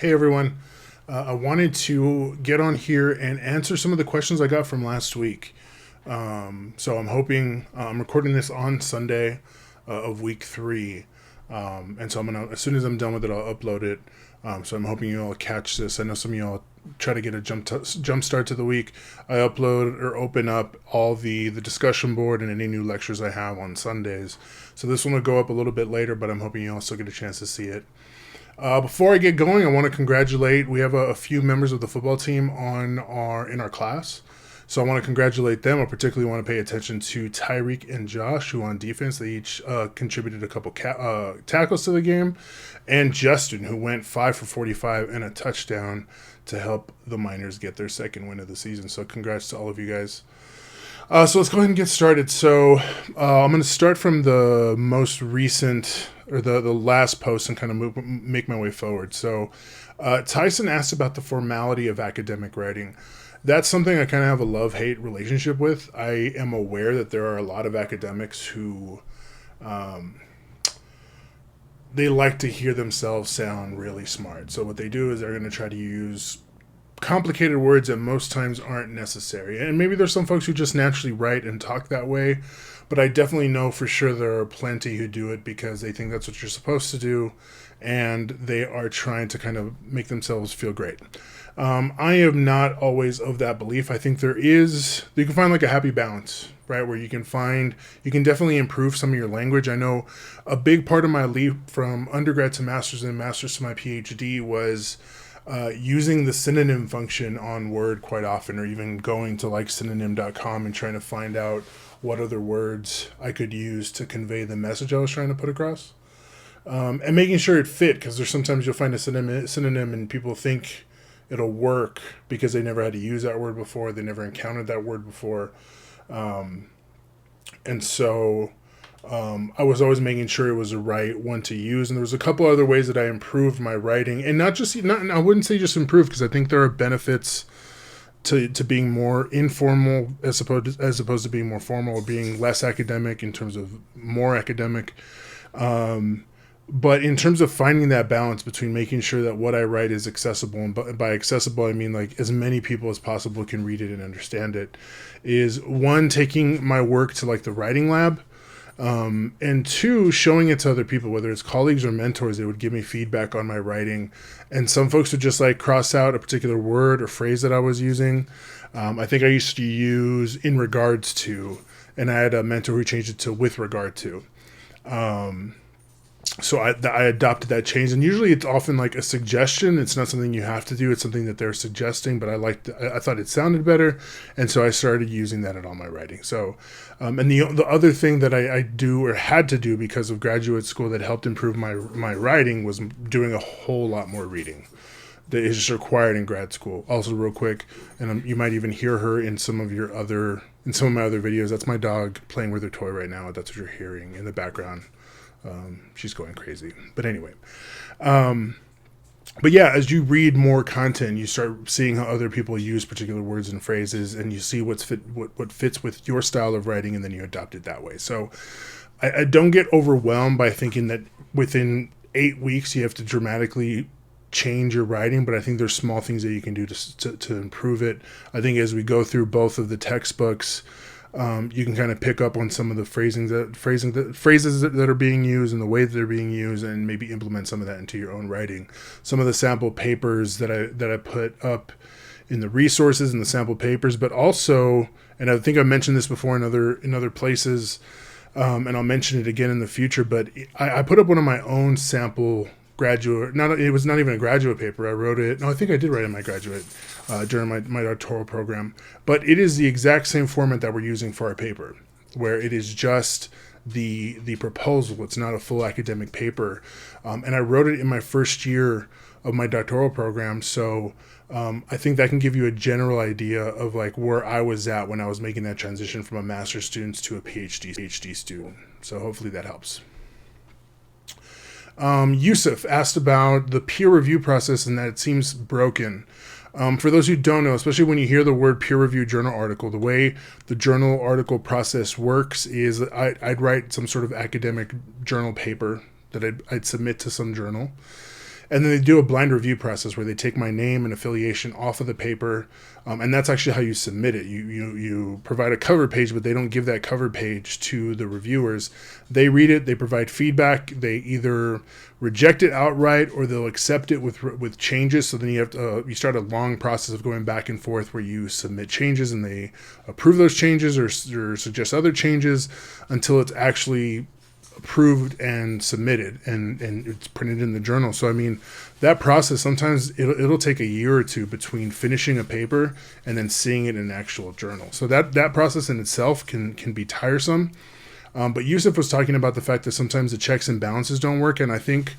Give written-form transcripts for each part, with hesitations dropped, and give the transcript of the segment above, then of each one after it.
Hey everyone. I wanted to get on here and answer some of the questions I got from last week. So I'm hoping I'm recording this on Sunday of week 3. And so I'm gonna, as soon as I'm done with it, I'll upload it. So I'm hoping you all catch this. I know some of y'all try to get a jump start to the week. I upload or open up all the discussion board and any new lectures I have on Sundays. So this one will go up a little bit later, but I'm hoping you all still get a chance to see it. Before I get going, I want to congratulate. We have a few members of the football team in our class, so I want to congratulate them. I particularly want to pay attention to Tyreek and Josh, who on defense they each contributed a couple tackles to the game, and Justin, who went 5 for 45 and a touchdown to help the Miners get their second win of the season. So congrats to all of you guys. So let's go ahead and get started. So I'm going to start from the most recent, or the last post, and kind of make my way forward. So Tyson asked about the formality of academic writing. That's something I kind of have a love-hate relationship with. I am aware that there are a lot of academics who they like to hear themselves sound really smart. So what they do is they're going to try to use complicated words that most times aren't necessary. And maybe there's some folks who just naturally write and talk that way, but I definitely know for sure there are plenty who do it because they think that's what you're supposed to do, and they are trying to kind of make themselves feel great. I am not always of that belief. I think you can find like a happy balance, right? Where you can definitely improve some of your language. I know a big part of my leap from undergrad to master's and master's to my PhD was using the synonym function on Word quite often, or even going to like synonym.com and trying to find out what other words I could use to convey the message I was trying to put across. And making sure it fit, because there's sometimes you'll find a synonym and people think it'll work because they never had to use that word before, they never encountered that word before. And so I was always making sure it was the right one to use. And there was a couple other ways that I improved my writing, and I wouldn't say just improve, because I think there are benefits to being more informal as opposed to being more formal, or being less academic in terms of more academic. But in terms of finding that balance between making sure that what I write is accessible, and by accessible I mean like as many people as possible can read it and understand it, is one, taking my work to like the writing lab, and two, showing it to other people, whether it's colleagues or mentors. They would give me feedback on my writing, and some folks would just like cross out a particular word or phrase that I was using. I think I used to use "in regards to," and I had a mentor who changed it to "with regard to." So I adopted that change, and usually it's often like a suggestion. It's not something you have to do. It's something that they're suggesting, but I thought it sounded better, and so I started using that in all my writing. So, and the other thing that I do or had to do because of graduate school that helped improve my writing was doing a whole lot more reading. That is just required in grad school. Also, real quick, and you might even hear her in some of my other videos. That's my dog playing with her toy right now. That's what you're hearing in the background. She's going crazy. But anyway, but yeah, as you read more content, you start seeing how other people use particular words and phrases, and you see what fits with your style of writing, and then you adopt it that way. So I don't get overwhelmed by thinking that within 8 weeks you have to dramatically change your writing, but I think there's small things that you can do to improve it. I think as we go through both of the textbooks, you can kind of pick up on some of the phrases that are being used and the way that they're being used, and maybe implement some of that into your own writing. Some of the sample papers that I put up in the resources and the sample papers, but also, and I think I mentioned this before in other places, and I'll mention it again in the future, but I put up one of my own sample it was not even a graduate paper. I wrote it. No, I think I did write it in my graduate during my doctoral program. But it is the exact same format that we're using for our paper, where it is just the proposal. It's not a full academic paper. And I wrote it in my first year of my doctoral program. So I think that can give you a general idea of like where I was at when I was making that transition from a master's student to a PhD student. So hopefully that helps. Yusuf asked about the peer review process and that it seems broken. For those who don't know, especially when you hear the word peer review journal article, the way the journal article process works is that I'd write some sort of academic journal paper that I'd submit to some journal. And then they do a blind review process where they take my name and affiliation off of the paper, and that's actually how you submit it. You provide a cover page, but they don't give that cover page to the reviewers. They read it, they provide feedback, they either reject it outright or they'll accept it with changes. So then you start a long process of going back and forth where you submit changes and they approve those changes or suggest other changes until it's actually approved and submitted and it's printed in the journal. So I mean, that process, sometimes it'll take a year or two between finishing a paper and then seeing it in an actual journal. So that process in itself can be tiresome. But Yusuf was talking about the fact that sometimes the checks and balances don't work, and I think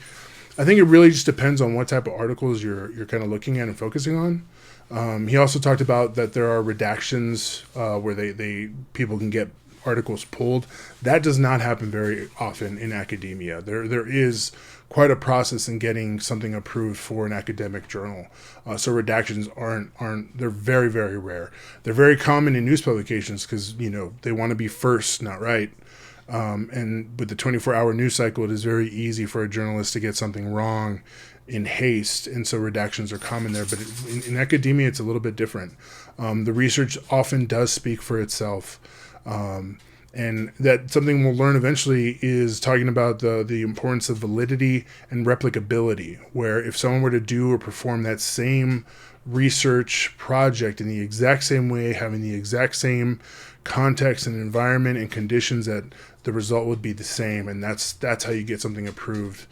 it really just depends on what type of articles you're kind of looking at and focusing on. He also talked about that there are redactions where people can get articles pulled. That does not happen very often in academia. There is quite a process in getting something approved for an academic journal. So redactions aren't they're very, very rare. They're very common in news publications because they want to be first, not right. And with the 24-hour news cycle, it is very easy for a journalist to get something wrong in haste, and so redactions are common there. But in academia, it's a little bit different. The research often does speak for itself. And that something we'll learn eventually is talking about the importance of validity and replicability, where if someone were to do or perform that same research project in the exact same way, having the exact same context and environment and conditions, that the result would be the same. And that's how you get something approved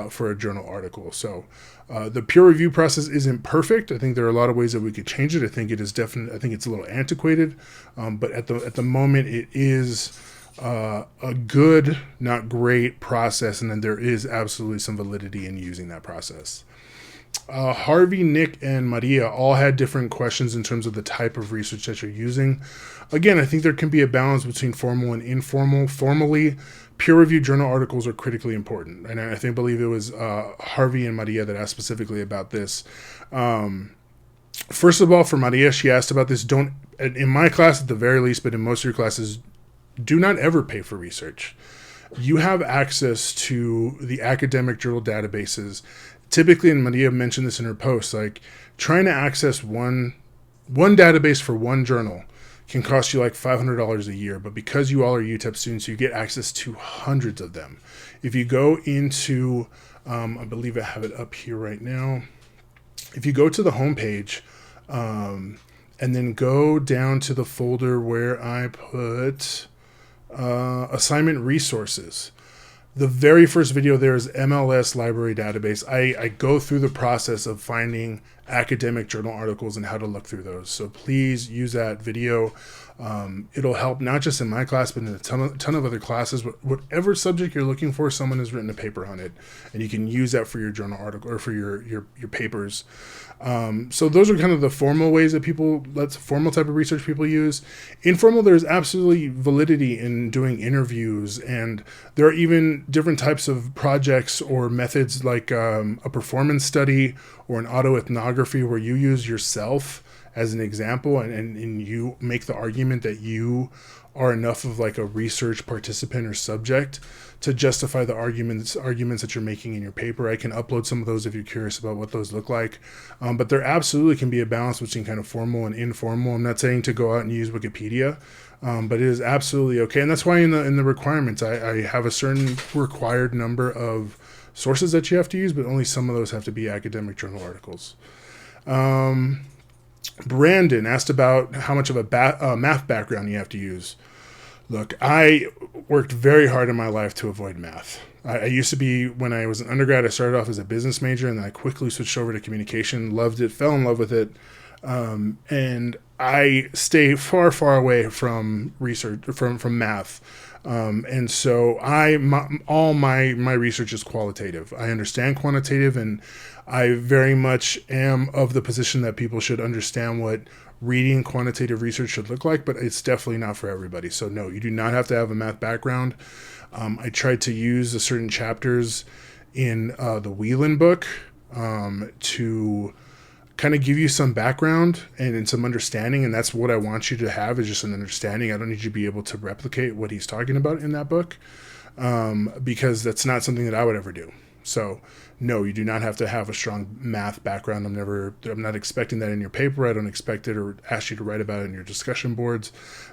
for a journal article. So the peer review process isn't perfect. I think there are a lot of ways that we could change it. I think it is definitely, I think it's a little antiquated, but at the moment it is a good, not great process. And then there is absolutely some validity in using that process. Harvey, Nick, and Maria all had different questions in terms of the type of research that you're using. Again, I think there can be a balance between formal and informal. Formally, peer-reviewed journal articles are critically important. And I believe it was Harvey and Maria that asked specifically about this. First of all, for Maria, she asked about this. In my class at the very least, but in most of your classes, do not ever pay for research. You have access to the academic journal databases. Typically, and Maria mentioned this in her post, like trying to access one database for one journal can cost you like $500 a year. But because you all are UTEP students, you get access to hundreds of them. If you go into, I believe I have it up here right now. If you go to the homepage and then go down to the folder where I put assignment resources, the very first video there is MLS library database. I go through the process of finding academic journal articles and how to look through those. So please use that video. It'll help not just in my class, but in a ton of other classes. Whatever subject you're looking for, someone has written a paper on it, and you can use that for your journal article or for your papers. So those are kind of the formal ways that that's formal type of research people use. Informal, there's absolutely validity in doing interviews, and there are even different types of projects or methods like a performance study or an autoethnography where you use yourself as an example and you make the argument that you are enough of like a research participant or subject to justify the arguments that you're making in your paper. I can upload some of those if you're curious about what those look like. But there absolutely can be a balance between kind of formal and informal. I'm not saying to go out and use Wikipedia, but it is absolutely okay. And that's why in the requirements, I have a certain required number of sources that you have to use, but only some of those have to be academic journal articles. Brandon asked about how much of a math background you have to use. Look, I worked very hard in my life to avoid math. I used to be, when I was an undergrad, I started off as a business major, and then I quickly switched over to communication, loved it, fell in love with it. And I stay far, far away from research, from math. And so all my research is qualitative. I understand quantitative, and I very much am of the position that people should understand what reading quantitative research should look like, but it's definitely not for everybody. So no, you do not have to have a math background. I tried to use the certain chapters in the Whelan book to kind of give you some background and some understanding, and that's what I want you to have, is just an understanding. I don't need you to be able to replicate what he's talking about in that book, because that's not something that I would ever do. So no, you do not have to have a strong math background. I'm not expecting that in your paper. I don't expect it or ask you to write about it in your discussion boards.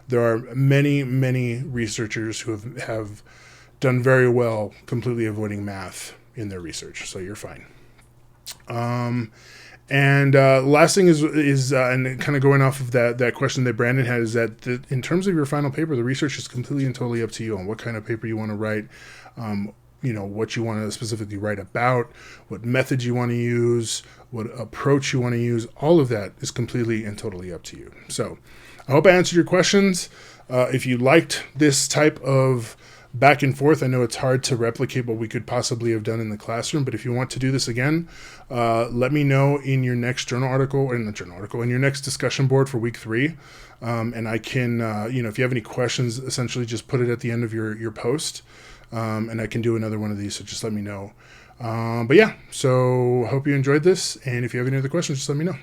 There are many researchers who have done very well completely avoiding math in their research. So you're fine. And last thing is and kind of going off of that question that Brandon had, is that in terms of your final paper, the research is completely and totally up to you on what kind of paper you want to write, what you want to specifically write about, what methods you want to use, what approach you want to use. All of that is completely and totally up to you. So I hope I answered your questions. If you liked this type of back and forth, I know it's hard to replicate what we could possibly have done in the classroom, but if you want to do this again, let me know in your next in your next discussion board for week 3. And I can, if you have any questions, essentially just put it at the end of your post, and I can do another one of these, so just let me know. But yeah, so I hope you enjoyed this, and if you have any other questions, just let me know.